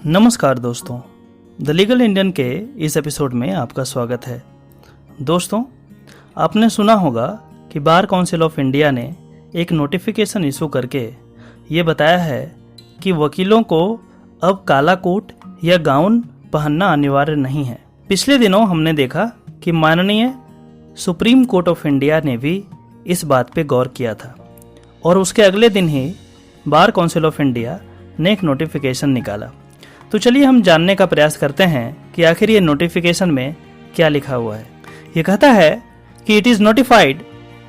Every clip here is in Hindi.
नमस्कार दोस्तों, द लीगल इंडियन के इस एपिसोड में आपका स्वागत है। दोस्तों, आपने सुना होगा कि बार काउंसिल ऑफ इंडिया ने एक नोटिफिकेशन इशू करके ये बताया है कि वकीलों को अब काला कोट या गाउन पहनना अनिवार्य नहीं है। पिछले दिनों हमने देखा कि माननीय सुप्रीम कोर्ट ऑफ इंडिया ने भी इस बात पे गौर किया था और उसके अगले दिन ही बार काउंसिल ऑफ इंडिया ने एक नोटिफिकेशन निकाला। तो चलिए हम जानने का प्रयास करते हैं कि आखिर ये नोटिफिकेशन में क्या लिखा हुआ है। ये कहता है कि it is notified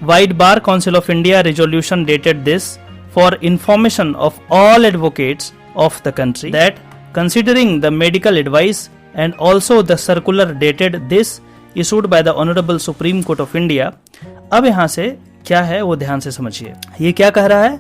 wide bar council of India resolution dated this for information of all advocates of the country that considering the medical advice and also the circular dated this issued by the honourable supreme court of India. अब यहाँ से क्या है वो ध्यान से समझिए। ये क्या कह रहा है?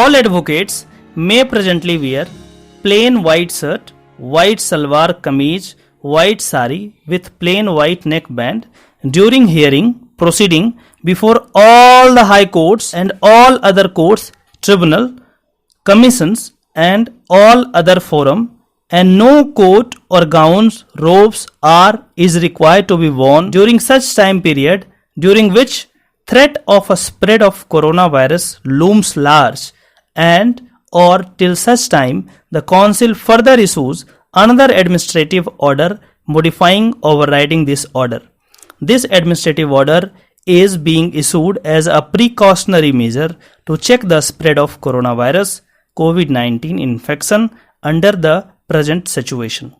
All advocates may presently wear plain white shirt, white salwar kameez, white sari with plain white neckband during hearing proceeding before all the high courts and all other courts, tribunal, commissions and all other forum, and no coat or gowns, robes is required to be worn during such time period during which threat of a spread of coronavirus looms large and or till such time the council further issues another administrative order modifying overriding this order. This administrative order is being issued as a precautionary measure to check the spread of coronavirus COVID-19 infection under the present situation.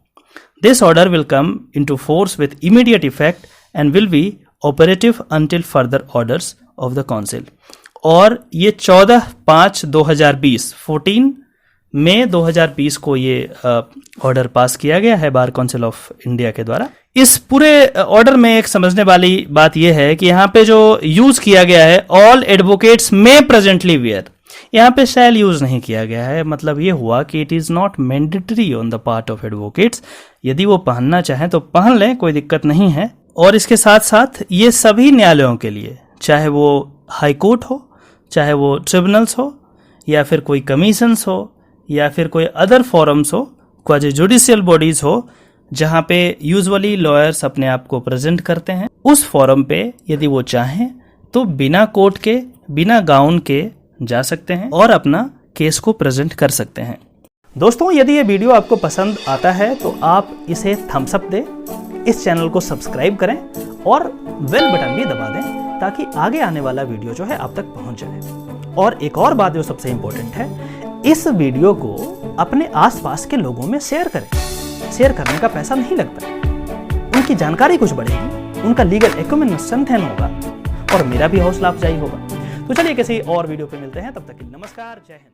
This order will come into force with immediate effect and will be operative until further orders of the council. और ये 14 मई 2020 को ये ऑर्डर पास किया गया है बार काउंसिल ऑफ इंडिया के द्वारा। इस पूरे ऑर्डर में एक समझने वाली बात यह है कि यहाँ पे जो यूज किया गया है all advocates may presently wear, यहाँ पे शैल यूज नहीं किया गया है। मतलब ये हुआ कि it is not mandatory on the part of advocates. यदि वो पहनना चाहें तो पहन लें, कोई दिक्कत नहीं है। और इसके साथ साथ ये सभी न्यायालयों के लिए, चाहे वो हाई कोर्ट हो, चाहे वो ट्रिब्यूनल्स हो, या फिर कोई कमीशंस हो, या फिर कोई अदर फॉरम्स हो, क्वाजी जुडिशियल बॉडीज हो, जहां पे यूजुअली लॉयर्स अपने आप को प्रेजेंट करते हैं, उस फॉरम पे यदि वो चाहें तो बिना कोट के, बिना गाउन के जा सकते हैं और अपना केस को प्रेजेंट कर सकते हैं। दोस्तों, यदि ये वीडियो आपको पसंद आता है तो आप इसे थम्स अप दें, इस चैनल को सब्सक्राइब करें और बेल बटन भी दबा दें ताकि आगे आने वाला वीडियो जो है आप तक पहुंच जाए। और एक और बात जो सबसे इंपॉर्टेंट है, इस वीडियो को अपने आसपास के लोगों में शेयर करें। शेयर करने का पैसा नहीं लगता, उनकी जानकारी कुछ बढ़ेगी, उनका लीगल एक्यूमेन स्ट्रेंथन होगा और मेरा भी हौसला अफजाई होगा। तो चलिए किसी और वीडियो पे मिलते हैं, तब तक के लिए नमस्कार, जय हिंद।